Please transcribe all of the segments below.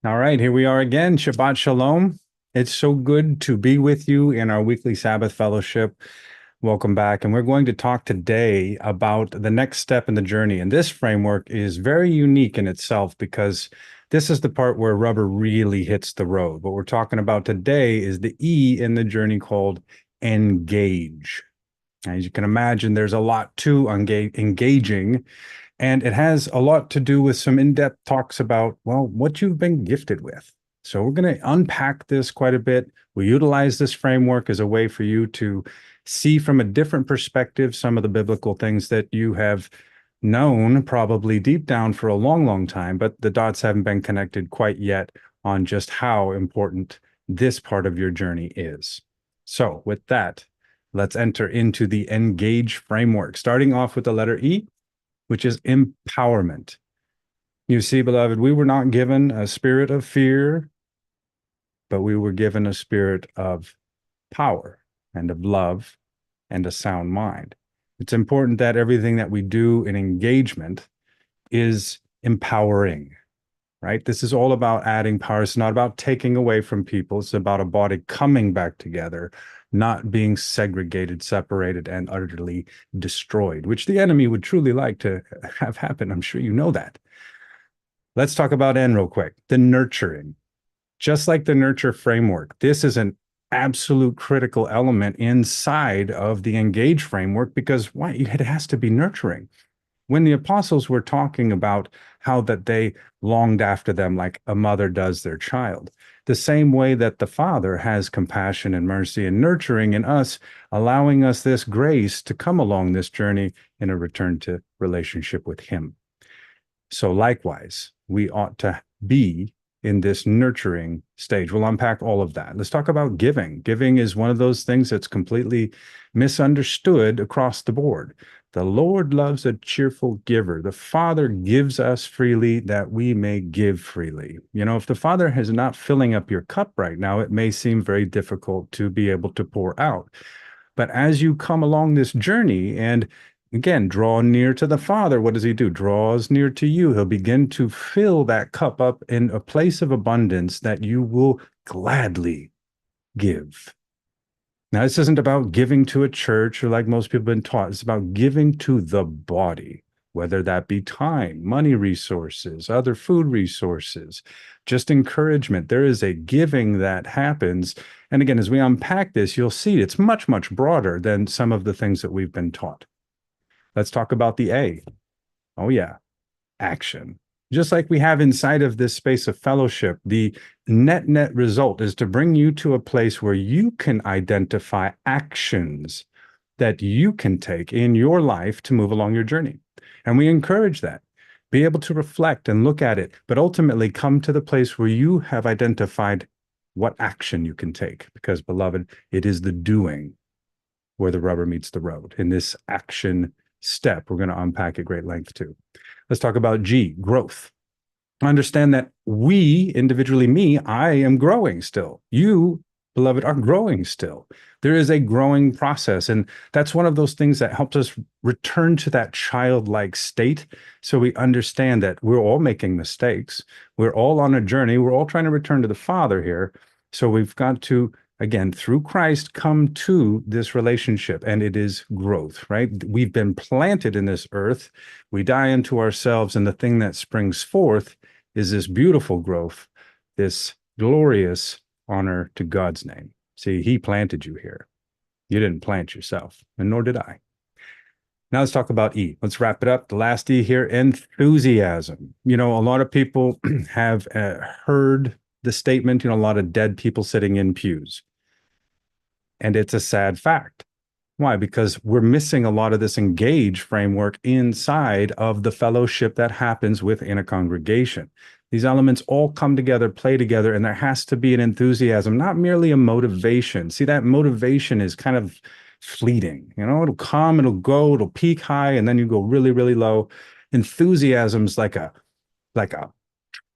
All right, here we are again. Shabbat Shalom. It's so good to be with you in our weekly Sabbath fellowship. Welcome back. And we're going to talk today about the next step in the journey. And this framework is very unique in itself because this is the part where rubber really hits the road. What we're talking about today is the E in the journey called engage. As you can imagine, there's a lot to engaging. And it has a lot to do with some in-depth talks about, well, what you've been gifted with. So we're going to unpack this quite a bit. We utilize this framework as a way for you to see from a different perspective some of the biblical things that you have known probably deep down for a long, long time, but the dots haven't been connected quite yet on just how important this part of your journey is. So with that, let's enter into the engage framework, starting off with the letter E, which is empowerment. You see, beloved, we were not given a spirit of fear, but we were given a spirit of power and of love and a sound mind. It's important that everything that we do in engagement is empowering, right? This is all about adding power. It's not about taking away from people. It's about a body coming back together, not being segregated, separated, and utterly destroyed, which the enemy would truly like to have happen. I'm sure you know that. Let's talk about N real quick. The nurturing. Just like the nurture framework, this is an absolute critical element inside of the engage framework because why? It has to be nurturing. When the apostles were talking about how that they longed after them like a mother does their child, the same way that the Father has compassion and mercy and nurturing in us, allowing us this grace to come along this journey in a return to relationship with Him. So likewise, we ought to be in this nurturing stage. We'll unpack all of that. Let's talk about giving. Giving is one of those things that's completely misunderstood across the board. The Lord loves a cheerful giver. The Father gives us freely that we may give freely. You know, if the Father is not filling up your cup right now, it may seem very difficult to be able to pour out. But as you come along this journey and again, draw near to the Father. What does He do? Draws near to you. He'll begin to fill that cup up in a place of abundance that you will gladly give. Now, this isn't about giving to a church or like most people have been taught. It's about giving to the body, whether that be time, money resources, other food resources, just encouragement. There is a giving that happens. And again, as we unpack this, you'll see it's much, much broader than some of the things that we've been taught. Let's talk about the A. Oh, yeah, action. Just like we have inside of this space of fellowship, the net result is to bring you to a place where you can identify actions that you can take in your life to move along your journey. And we encourage that. Be able to reflect and look at it, but ultimately come to the place where you have identified what action you can take. Because, beloved, it is the doing where the rubber meets the road. In this action step, we're going to unpack at great length too. Let's talk about G, growth. Understand that we, individually, me, I am growing still. You, beloved, are growing still. There is a growing process. And that's one of those things that helps us return to that childlike state. So we understand that we're all making mistakes. We're all on a journey. We're all trying to return to the Father here. So we've got to, again, through Christ, come to this relationship, and it is growth, right? We've been planted in this earth. We die unto ourselves, and the thing that springs forth is this beautiful growth, this glorious honor to God's name. See, He planted you here. You didn't plant yourself, and nor did I. Now let's talk about E. Let's wrap it up. The last E here, enthusiasm. You know, a lot of people have heard the statement, a lot of dead people sitting in pews. And it's a sad fact. Why? Because we're missing a lot of this engage framework inside of the fellowship that happens within a congregation. These elements all come together, play together, and there has to be an enthusiasm, not merely a motivation. See, that motivation is kind of fleeting. It'll come, it'll go, it'll peak high, and then you go really, really low. Enthusiasm's like a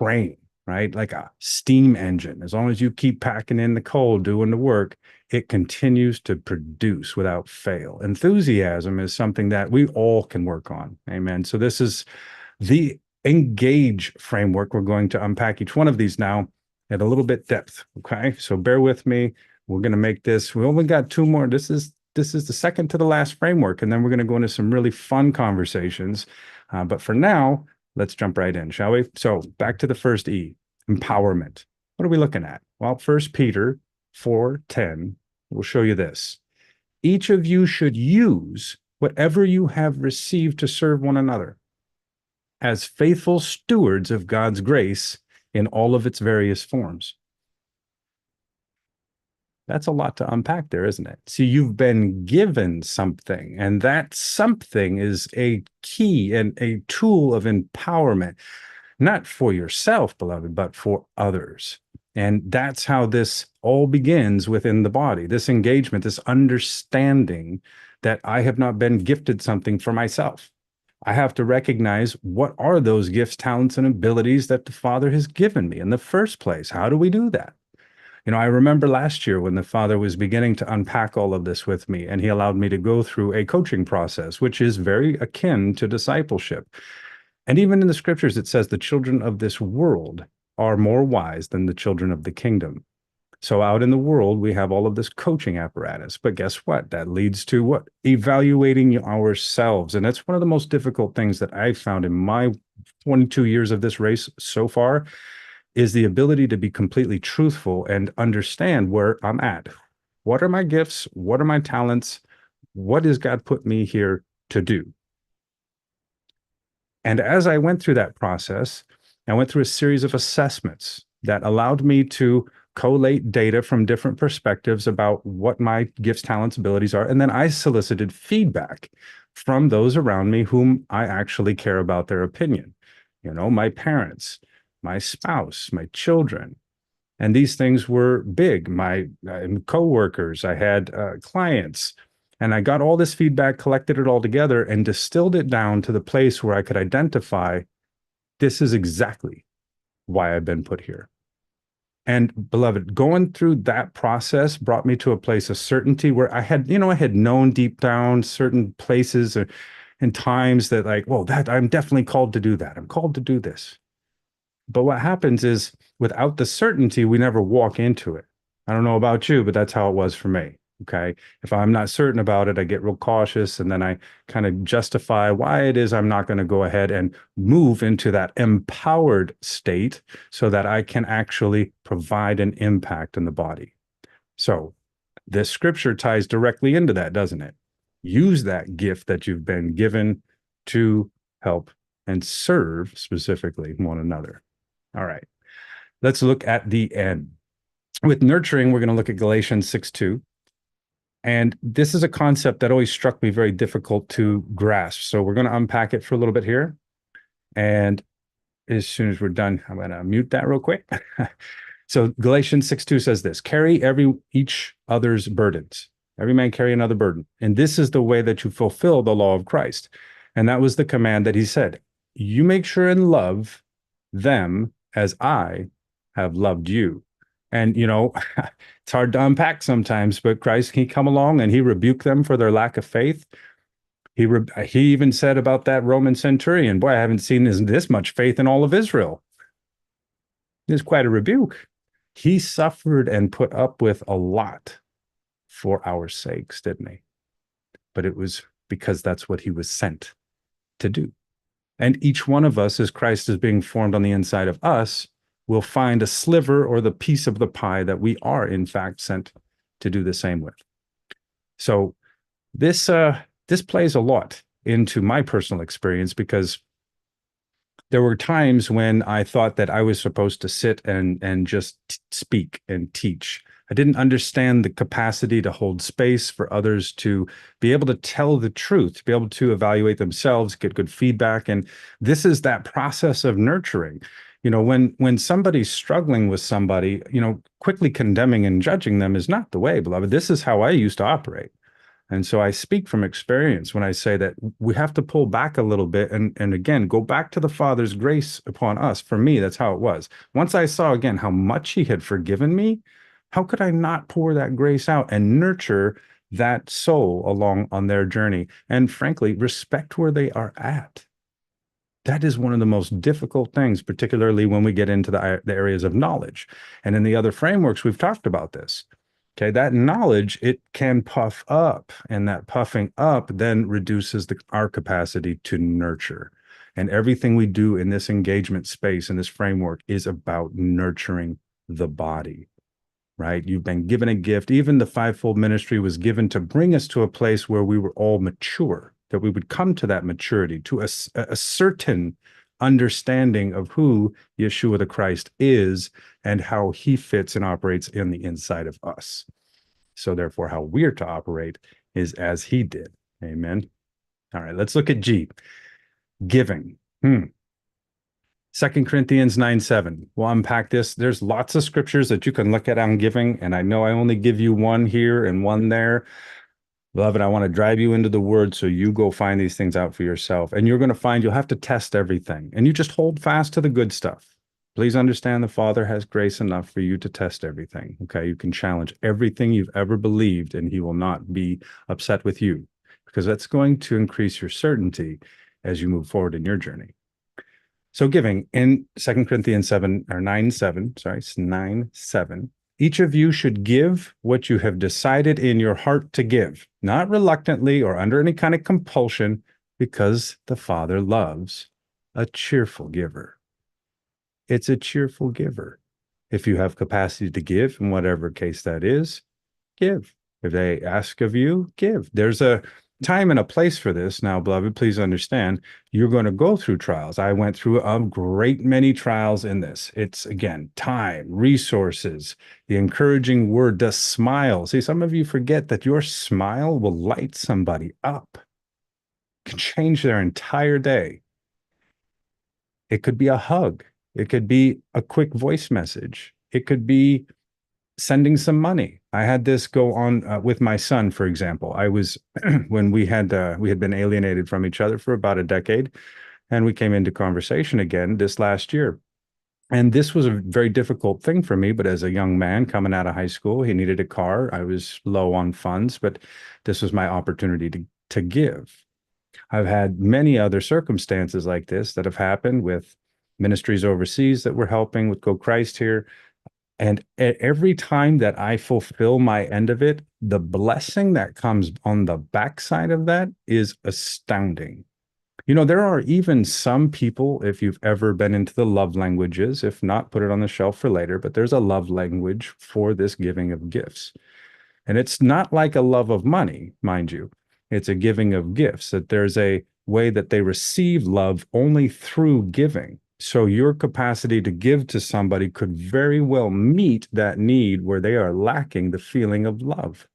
train, right? Like a steam engine. As long as you keep packing in the coal, doing the work, it continues to produce without fail. Enthusiasm is something that we all can work on. Amen. So this is the engage framework. We're going to unpack each one of these now at a little bit depth. Okay, so bear with me. We're going to make this. We only got two more. This is the second to the last framework, and then we're going to go into some really fun conversations. But for now, let's jump right in, shall we? So back to the first E, empowerment. What are we looking at? Well, 1 Peter 4:10 will show you this. Each of you should use whatever you have received to serve one another as faithful stewards of God's grace in all of its various forms. That's a lot to unpack there, isn't it? So you've been given something, and that something is a key and a tool of empowerment, not for yourself, beloved, but for others. And that's how this all begins within the body, this engagement, this understanding that I have not been gifted something for myself. I have to recognize what are those gifts, talents, and abilities that the Father has given me in the first place. How do we do that? You know, I remember last year when the Father was beginning to unpack all of this with me, and he allowed me to go through a coaching process, which is very akin to discipleship. And even in the scriptures, it says the children of this world are more wise than the children of the kingdom. So out in the world, we have all of this coaching apparatus. But guess what? That leads to what? Evaluating ourselves. And that's one of the most difficult things that I've found in my 22 years of this race so far, is the ability to be completely truthful and understand where I'm at. What are my gifts? What are my talents? What has God put me here to do? And as I went through that process, I went through a series of assessments that allowed me to collate data from different perspectives about what my gifts, talents, abilities are. And then I solicited feedback from those around me whom I actually care about their opinion. You know, my parents, my spouse, my children. And these things were big. My coworkers, I had clients, and I got all this feedback, collected it all together, and distilled it down to the place where I could identify this is exactly why I've been put here. And beloved, going through that process brought me to a place of certainty where I had known deep down certain places and times that like, well, that I'm definitely called to do that. I'm called to do this. But what happens is without the certainty, we never walk into it. I don't know about you, but that's how it was for me. Okay. If I'm not certain about it, I get real cautious, and then I kind of justify why it is I'm not going to go ahead and move into that empowered state so that I can actually provide an impact in the body. So this scripture ties directly into that, doesn't it? Use that gift that you've been given to help and serve specifically one another. All right. Let's look at the end. With nurturing, we're going to look at Galatians 6:2. And this is a concept that always struck me very difficult to grasp. So we're going to unpack it for a little bit here. And as soon as we're done, I'm going to mute that real quick. So Galatians 6:2 says this: carry each other's burdens. Every man carry another burden. And this is the way that you fulfill the law of Christ. And that was the command that he said, you make sure and love them as I have loved you. And, you know, it's hard to unpack sometimes, but Christ, he come along and he rebuked them for their lack of faith. He even said about that Roman centurion, boy, I haven't seen this much faith in all of Israel. It's quite a rebuke. He suffered and put up with a lot for our sakes, didn't he? But it was because that's what he was sent to do. And each one of us, as Christ is being formed on the inside of us, will find a sliver or the piece of the pie that we are, in fact, sent to do the same with. So this plays a lot into my personal experience, because there were times when I thought that I was supposed to sit and just speak and teach. I didn't understand the capacity to hold space for others to be able to tell the truth, to be able to evaluate themselves, get good feedback. And this is that process of nurturing. You know, when somebody's struggling with somebody, you know, quickly condemning and judging them is not the way, beloved. This is how I used to operate. And so I speak from experience when I say that we have to pull back a little bit and again, go back to the Father's grace upon us. For me, that's how it was. Once I saw again how much he had forgiven me, how could I not pour that grace out and nurture that soul along on their journey? And frankly, respect where they are at. That is one of the most difficult things, particularly when we get into the areas of knowledge. And in the other frameworks, we've talked about this. Okay, that knowledge, it can puff up, and that puffing up then reduces our capacity to nurture. And everything we do in this engagement space, in this framework, is about nurturing the body, right? You've been given a gift. Even the fivefold ministry was given to bring us to a place where we were all mature, that we would come to that maturity, to a certain understanding of who Yeshua the Christ is and how he fits and operates in the inside of us. So therefore, how we're to operate is as he did. Amen. All right, let's look at G, giving. 2 Corinthians 9:7. We'll unpack this. There's lots of scriptures that you can look at on giving, and I know I only give you one here and one there. Beloved, I want to drive you into the word so you go find these things out for yourself. And you're going to find you'll have to test everything. And you just hold fast to the good stuff. Please understand the Father has grace enough for you to test everything. Okay, you can challenge everything you've ever believed, and he will not be upset with you, because that's going to increase your certainty as you move forward in your journey. So giving in 2 Corinthians 7 or 9:7, sorry, it's 9:7. Each of you should give what you have decided in your heart to give, not reluctantly or under any kind of compulsion, because the Father loves a cheerful giver. It's a cheerful giver. If you have capacity to give, in whatever case that is, give. If they ask of you, give. There's a time and a place for this. Now, beloved, please understand, you're going to go through trials. I went through a great many trials in this. It's, again, time, resources, the encouraging word, the smile. See, some of you forget that your smile will light somebody up. It can change their entire day. It could be a hug. It could be a quick voice message. It could be sending some money. I had this go on with my son, for example. I was when we had been alienated from each other for about a decade, and we came into conversation again this last year. And this was a very difficult thing for me, but as a young man coming out of high school, he needed a car. I was low on funds, but this was my opportunity to give. I've had many other circumstances like this that have happened with ministries overseas that we're helping with Go Christ here. And every time that I fulfill my end of it, the blessing that comes on the backside of that is astounding. You know, there are even some people, if you've ever been into the love languages, if not, put it on the shelf for later, but there's a love language for this giving of gifts. And it's not like a love of money, mind you. It's a giving of gifts, that there's a way that they receive love only through giving. So your capacity to give to somebody could very well meet that need where they are lacking the feeling of love.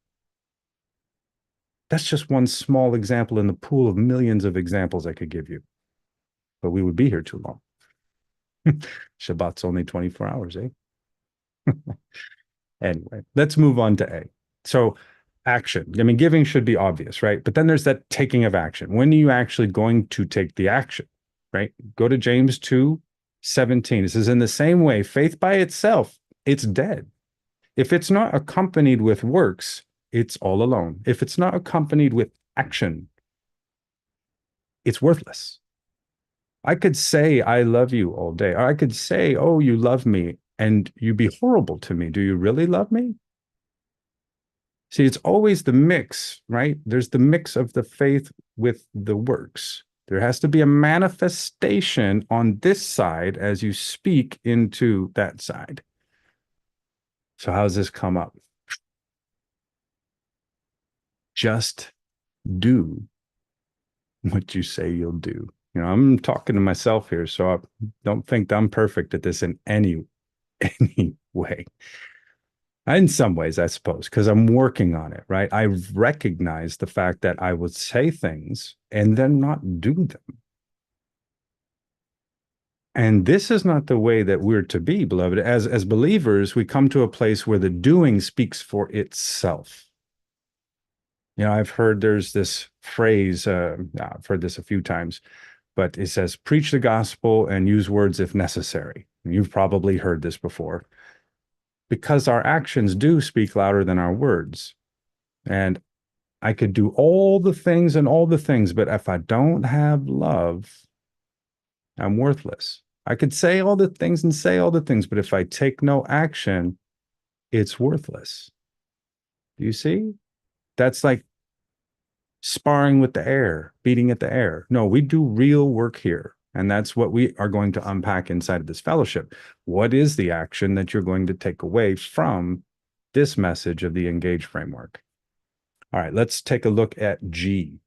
That's just one small example in the pool of millions of examples I could give you. But we would be here too long. Shabbat's only 24 hours, eh? Anyway, let's move on to A. So action. I mean, giving should be obvious, right? But then there's that taking of action. When are you actually going to take the action? Right? Go to James 2:17. It says, in the same way, faith by itself, it's dead. If it's not accompanied with works, it's all alone. If it's not accompanied with action, it's worthless. I could say, I love you all day. Or I could say, oh, you love me, and you be horrible to me. Do you really love me? See, it's always the mix, right? There's the mix of the faith with the works. There has to be a manifestation on this side as you speak into that side. So how does this come up? Just do what you say you'll do. You know, I'm talking to myself here, so I don't think I'm perfect at this in any way. In some ways, I suppose, because I'm working on it, right? I recognize the fact that I would say things and then not do them. And this is not the way that we're to be, beloved. As believers, we come to a place where the doing speaks for itself. You know, I've heard there's this phrase, I've heard this a few times, but it says, preach the gospel and use words if necessary. You've probably heard this before. Because our actions do speak louder than our words. And I could do all the things, but if I don't have love, I'm worthless. I could say all the things and say all the things, but if I take no action, it's worthless. Do you see? That's like sparring with the air, beating at the air. No, we do real work here. And that's what we are going to unpack inside of this fellowship. What is the action that you're going to take away from this message of the Engage framework? All right, let's take a look at G.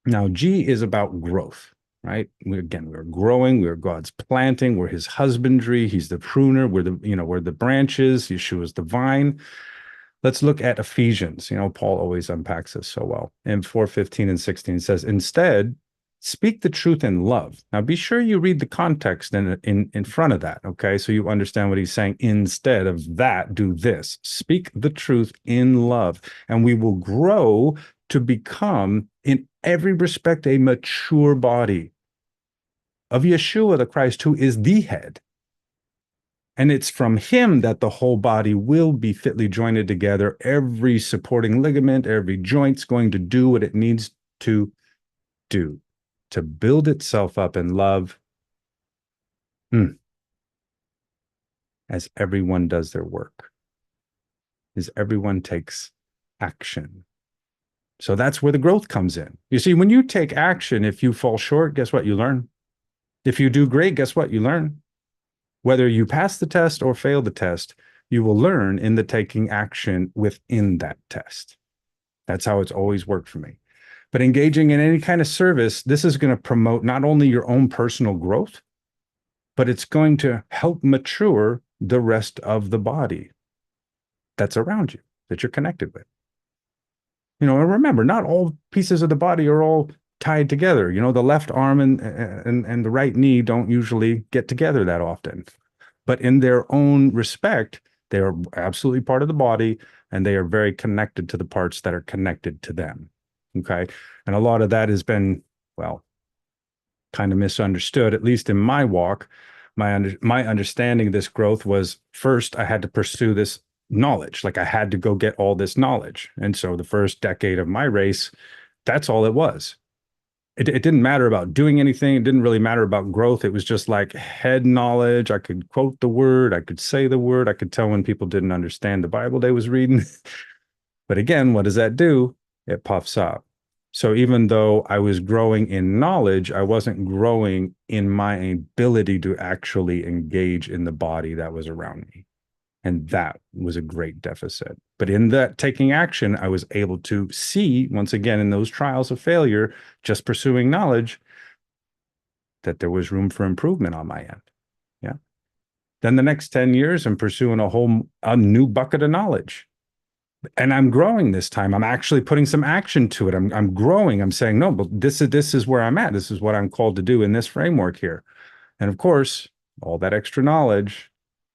Now, G is about growth, right? We're growing, we're God's planting, we're his husbandry, he's the pruner, we're the branches, Yeshua's the vine. Let's look at Ephesians. Paul always unpacks this so well. In 4:15 and 16, it says, instead, speak the truth in love. Now, be sure you read the context in front of that, okay? So you understand what he's saying. Instead of that, do this. Speak the truth in love, and we will grow to become, in every respect, a mature body of Yeshua the Christ, who is the head. And it's from him that the whole body will be fitly jointed together. Every supporting ligament, every joint's going to do what it needs to do to build itself up in love as everyone does their work, as everyone takes action. So that's where the growth comes in. You see, when you take action, if you fall short, guess what? You learn. If you do great, guess what? You learn. Whether you pass the test or fail the test, you will learn in the taking action within that test. That's how it's always worked for me. But engaging in any kind of service, this is going to promote not only your own personal growth, but it's going to help mature the rest of the body that's around you, that you're connected with. And remember, not all pieces of the body are all tied together. The left arm and the right knee don't usually get together that often. But in their own respect, they are absolutely part of the body, and they are very connected to the parts that are connected to them. Okay. And a lot of that has been, kind of misunderstood, at least in my walk. My understanding of this growth was, first, I had to pursue this knowledge. Like I had to go get all this knowledge. And so the first decade of my race, that's all it was. It didn't matter about doing anything. It didn't really matter about growth. It was just like head knowledge. I could quote the word. I could say the word. I could tell when people didn't understand the Bible they was reading. But again, what does that do? It puffs up. So even though I was growing in knowledge, I wasn't growing in my ability to actually engage in the body that was around me. And that was a great deficit. But in that taking action, I was able to see, once again, in those trials of failure, just pursuing knowledge, that there was room for improvement on my end. Yeah. Then the next 10 years, I'm pursuing a new bucket of knowledge. And I'm growing this time. I'm actually putting some action to it. I'm growing. I'm saying, no, but this is where I'm at. This is what I'm called to do in this framework here. And of course, all that extra knowledge,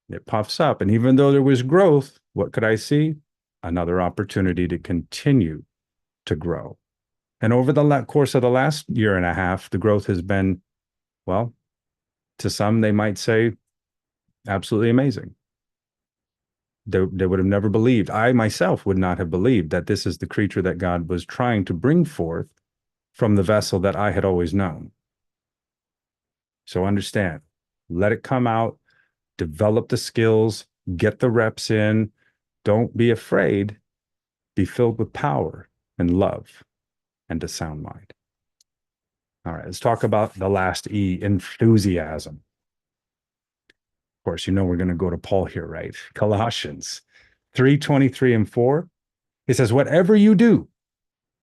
it puffs up. And even though there was growth, what could I see? Another opportunity to continue to grow. And over the course of the last year and a half, the growth has been, to some, they might say, absolutely amazing. They would have never believed. I myself would not have believed that this is the creature that God was trying to bring forth from the vessel that I had always known. So understand, let it come out, develop the skills, get the reps in. Don't be afraid. Be filled with power and love and a sound mind. All right, let's talk about the last E, enthusiasm. Of course, we're going to go to Paul here, right? Colossians 3:23 and 4. It says, whatever you do,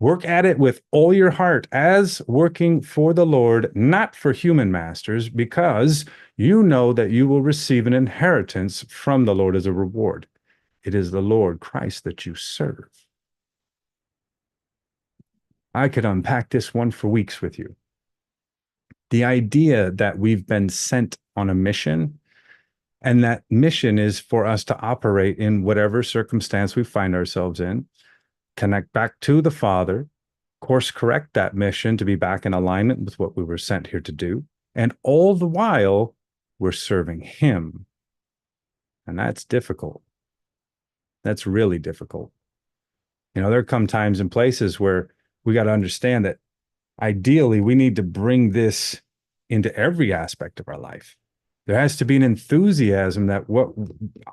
work at it with all your heart as working for the Lord, not for human masters, because you know that you will receive an inheritance from the Lord as a reward. It is the Lord Christ that you serve. I could unpack this one for weeks with you. The idea that we've been sent on a mission, and that mission is for us to operate in whatever circumstance we find ourselves in, connect back to the Father, course correct that mission to be back in alignment with what we were sent here to do. And all the while, we're serving Him. And that's difficult. That's really difficult. There come times and places where we got to understand that ideally we need to bring this into every aspect of our life. There has to be an enthusiasm that what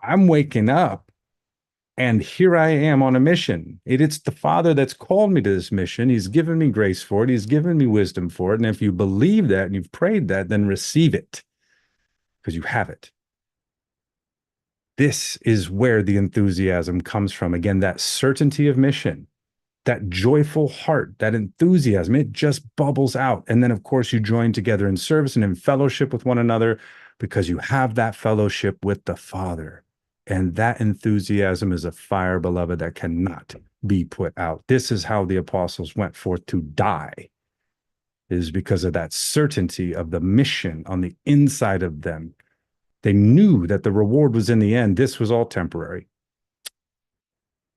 I'm waking up and here I am on a mission. It's the Father that's called me to this mission. He's given me grace for it. He's given me wisdom for it. And if you believe that and you've prayed that, then receive it because you have it. This is where the enthusiasm comes from. Again, that certainty of mission, that joyful heart, that enthusiasm, it just bubbles out. And then, of course, you join together in service and in fellowship with one another because you have that fellowship with the Father. And that enthusiasm is a fire, beloved, that cannot be put out. This is how the apostles went forth to die, is because of that certainty of the mission on the inside of them. They knew that the reward was in the end. This was all temporary.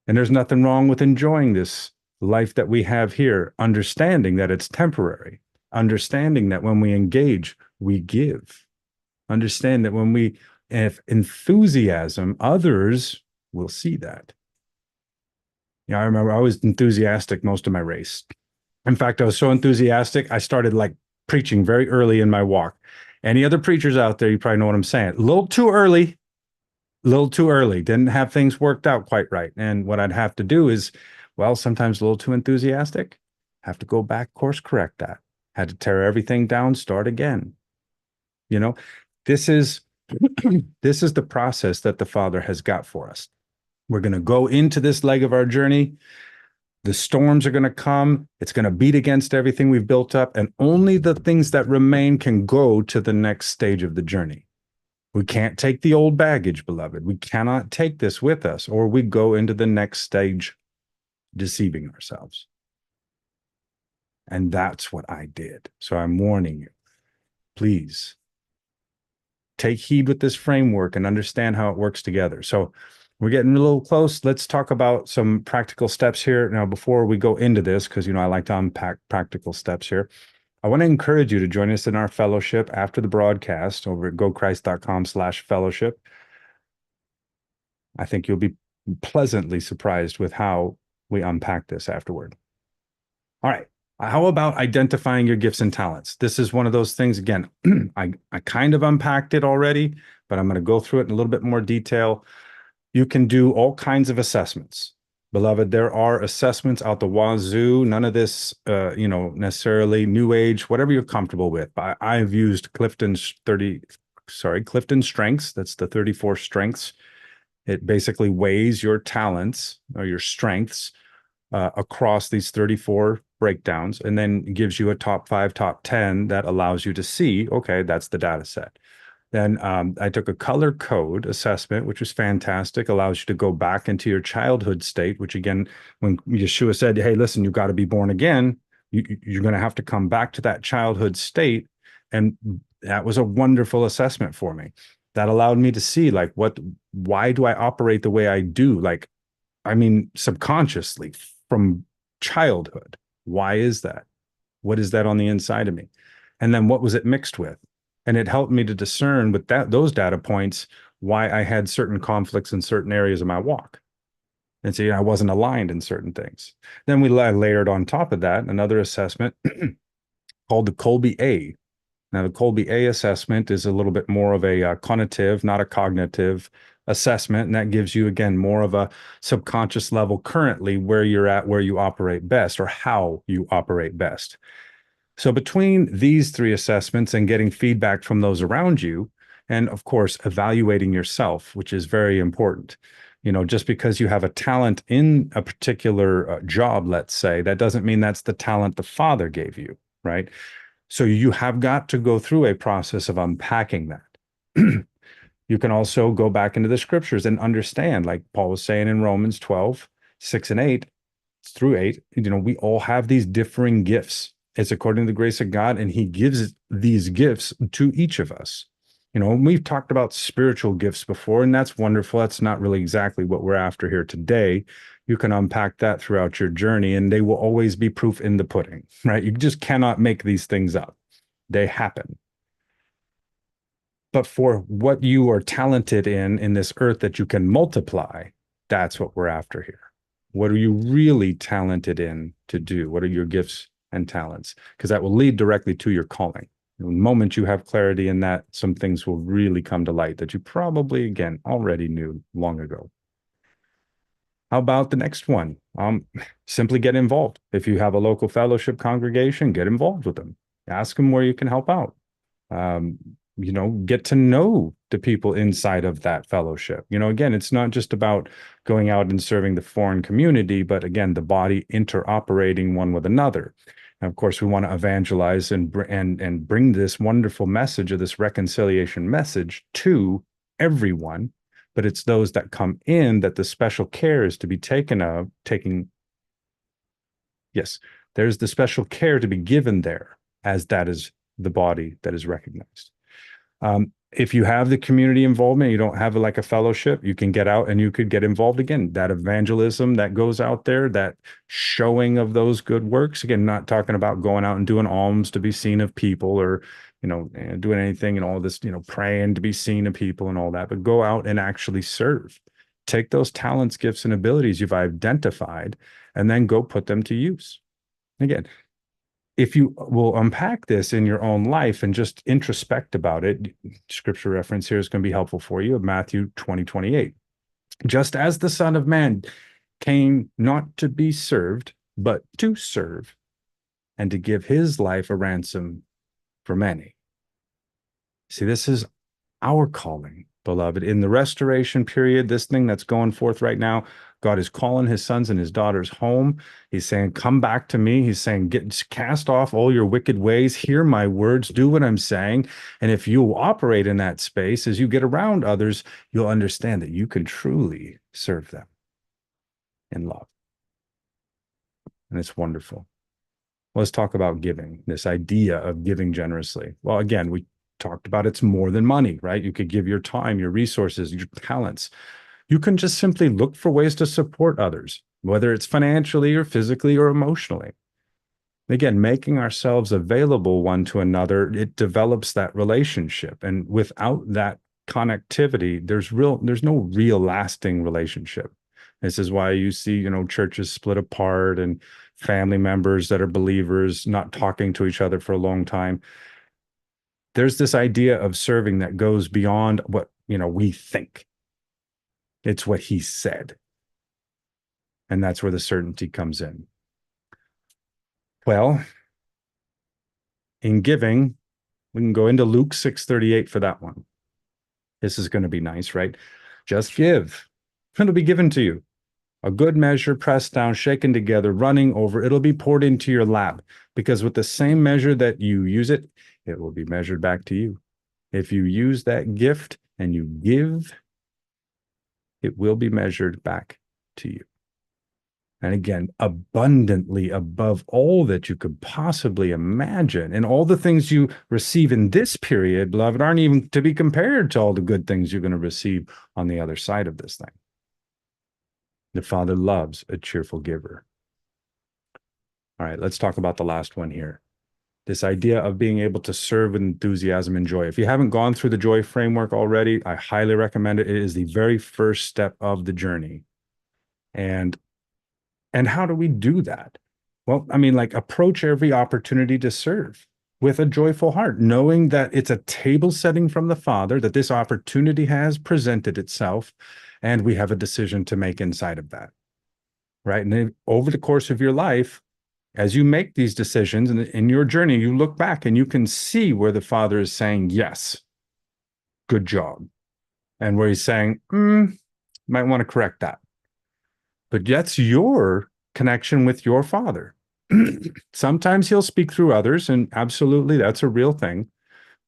And there's nothing wrong with enjoying this life that we have here, understanding that it's temporary, understanding that when we engage, we give, understand that when we have enthusiasm, others will see that. I remember I was enthusiastic most of my race. In fact, I was so enthusiastic, I started like preaching very early in my walk. Any other preachers out there, you probably know what I'm saying. A little too early, didn't have things worked out quite right. And what I'd have to do is, well, sometimes a little too enthusiastic, have to go back, course correct that. Had to tear everything down, start again. This is this is the process that the Father has got for us. We're going to go into this leg of our journey. The storms are going to come. It's going to beat against everything we've built up. And only the things that remain can go to the next stage of the journey. We can't take the old baggage, beloved. We cannot take this with us, or we go into the next stage deceiving ourselves. And that's what I did. So I'm warning you, please take heed with this framework and understand how it works together. So we're getting a little close. Let's talk about some practical steps here. Now, before we go into this, because, I like to unpack practical steps here, I want to encourage you to join us in our fellowship after the broadcast over at gochrist.com/fellowship. I think you'll be pleasantly surprised with how we unpack this afterward. All right. How about identifying your gifts and talents? This is one of those things, again, I kind of unpacked it already, but I'm going to go through it in a little bit more detail. You can do all kinds of assessments. Beloved, there are assessments out the wazoo. None of this, necessarily new age, whatever you're comfortable with. I've used Clifton Strengths. That's the 34 strengths. It basically weighs your talents or your strengths across these 34 breakdowns, and then gives you a top 5, top 10 that allows you to see, okay, that's the data set. Then I took a color code assessment, which was fantastic, allows you to go back into your childhood state, which again, when Yeshua said, hey, listen, you've got to be born again, you're going to have to come back to that childhood state. And that was a wonderful assessment for me. That allowed me to see why do I operate the way I do? Subconsciously from childhood. Why is that? What is that on the inside of me? And then what was it mixed with? And it helped me to discern with those data points why I had certain conflicts in certain areas of my walk. And so I wasn't aligned in certain things. Then we layered on top of that another assessment called the Colby A. Now, the Colby A assessment is a little bit more of a cognitive, not a cognitive assessment. And that gives you, again, more of a subconscious level currently where you're at, where you operate best, or how you operate best. So between these 3 assessments and getting feedback from those around you, and of course, evaluating yourself, which is very important. Just because you have a talent in a particular job, let's say, that doesn't mean that's the talent the Father gave you, right? So you have got to go through a process of unpacking that. You can also go back into the scriptures and understand, like Paul was saying in Romans 12, 6 and 8 through 8, we all have these differing gifts. It's according to the grace of God, and he gives these gifts to each of us. We've talked about spiritual gifts before, and that's wonderful. That's not really exactly what we're after here today. You can unpack that throughout your journey, and they will always be proof in the pudding, right? You just cannot make these things up. They happen. But for what you are talented in this earth that you can multiply, that's what we're after here. What are you really talented in to do? What are your gifts and talents? Because that will lead directly to your calling. The moment you have clarity in that, some things will really come to light that you probably, again, already knew long ago. How about the next one? Simply get involved. If you have a local fellowship congregation, get involved with them. Ask them where you can help out. Um, get to know the people inside of that fellowship. Again, it's not just about going out and serving the foreign community, but again, the body interoperating one with another. And of course, we want to evangelize and bring this wonderful message of this reconciliation message to everyone. But it's those that come in that the special care is to be yes, there's the special care to be given there, as that is the body that is recognized. If you have the community involvement, you don't have like a fellowship, you can get out and you could get involved again. That evangelism that goes out there, that showing of those good works. Again, not talking about going out and doing alms to be seen of people, or doing anything and all this, praying to be seen of people and all that, but go out and actually serve. Take those talents, gifts, and abilities you've identified, and then go put them to use. Again, if you will unpack this in your own life and just introspect about it, scripture reference here is going to be helpful for you, of Matthew 20:28. Just as the Son of Man came not to be served, but to serve, and to give his life a ransom for many. See, this is our calling, beloved. In the restoration period, this thing that's going forth right now, God is calling his sons and his daughters home. He's saying, come back to me. He's saying, cast off all your wicked ways, hear my words, do what I'm saying. And if you operate in that space, as you get around others, you'll understand that you can truly serve them in love. And it's wonderful. Let's talk about giving, this idea of giving generously. Well, again, we talked about it's more than money, right? You could give your time, your resources, your talents. You can just simply look for ways to support others, whether it's financially or physically or emotionally. Again, making ourselves available one to another, it develops that relationship. And without that connectivity, there's no real lasting relationship. This is why you see, churches split apart and family members that are believers not talking to each other for a long time. There's this idea of serving that goes beyond what, we think. It's what he said. And that's where the certainty comes in. Well, in giving, we can go into Luke 6:38 for that one. This is going to be nice, right? Just give. It'll be given to you. A good measure, pressed down, shaken together, running over, it'll be poured into your lap. Because with the same measure that you use it, it will be measured back to you. If you use that gift and you give, it will be measured back to you. And again, abundantly above all that you could possibly imagine. And all the things you receive in this period, beloved, aren't even to be compared to all the good things you're going to receive on the other side of this thing. The Father loves a cheerful giver. All right, let's talk about the last one here. This idea of being able to serve with enthusiasm and joy. If you haven't gone through the joy framework already, I highly recommend it. It is the very first step of the journey. And how do we do that? Well, approach every opportunity to serve with a joyful heart, knowing that it's a table setting from the Father, that this opportunity has presented itself, and we have a decision to make inside of that, right? And then over the course of your life, as you make these decisions in your journey, you look back and you can see where the Father is saying, yes, good job. And where he's saying, might want to correct that. But that's your connection with your Father. Sometimes he'll speak through others, and absolutely, that's a real thing.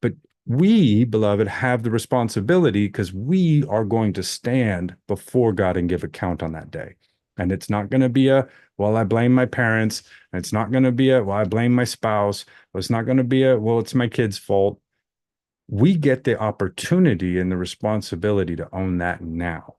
But we, beloved, have the responsibility because we are going to stand before God and give account on that day. And it's not going to be I blame my parents. And it's not going to be I blame my spouse. It's not going to be it's my kid's fault. We get the opportunity and the responsibility to own that now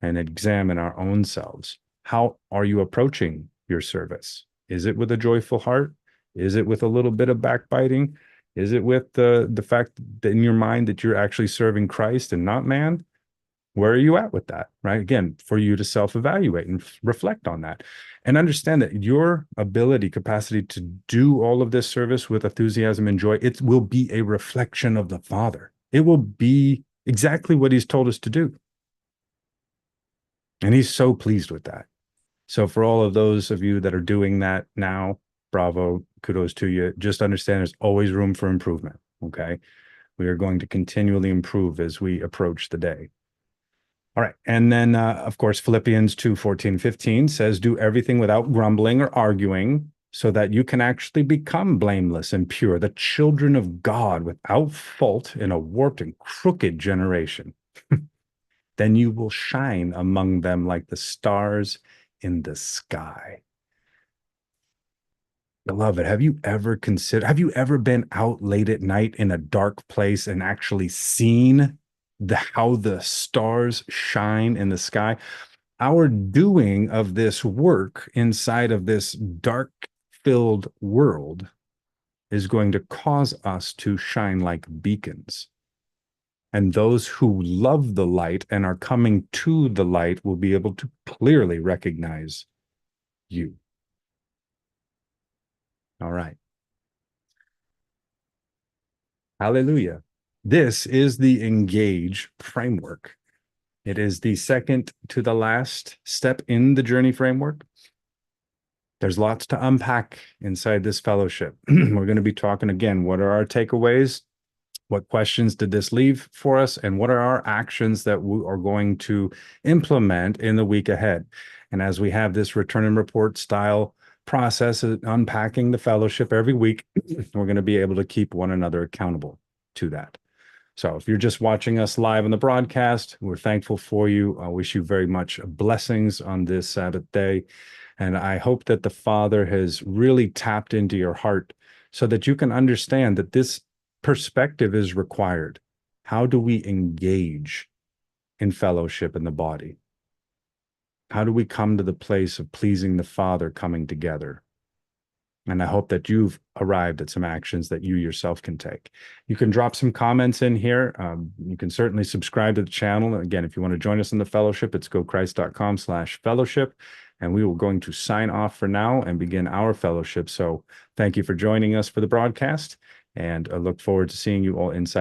and examine our own selves. How are you approaching your service? Is it with a joyful heart? Is it with a little bit of backbiting? Is it with the fact that in your mind that you're actually serving Christ and not man? Where are you at with that? Right? Again, for you to self-evaluate and reflect on that and understand that your ability, capacity to do all of this service with enthusiasm and joy, it will be a reflection of the Father. It will be exactly what he's told us to do. And he's so pleased with that. So for all of those of you that are doing that now, bravo, kudos to you. Just understand there's always room for improvement. Okay. We are going to continually improve as we approach the day. All right. And then, of course, Philippians 2:14-15 says, do everything without grumbling or arguing so that you can actually become blameless and pure, the children of God without fault in a warped and crooked generation. Then you will shine among them like the stars in the sky. Beloved, have you ever been out late at night in a dark place and actually seen how the stars shine in the sky? Our doing of this work inside of this dark-filled world is going to cause us to shine like beacons. And those who love the light and are coming to the light will be able to clearly recognize you. All right. Hallelujah. This is the engage framework. It is the second to the last step in the journey framework. There's lots to unpack inside this fellowship. We're going to be talking again. What are our takeaways? What questions did this leave for us? And what are our actions that we are going to implement in the week ahead? And as we have this return and report style process, unpacking the fellowship every week, we're going to be able to keep one another accountable to that. So if you're just watching us live on the broadcast, we're thankful for you. I wish you very much blessings on this Sabbath day. And I hope that the Father has really tapped into your heart so that you can understand that this perspective is required. How do we engage in fellowship in the body? How do we come to the place of pleasing the Father coming together? And I hope that you've arrived at some actions that you yourself can take. You can drop some comments in here. You can certainly subscribe to the channel. Again, if you want to join us in the fellowship, it's gochrist.com/fellowship. And we will going to sign off for now and begin our fellowship. So thank you for joining us for the broadcast. And I look forward to seeing you all inside.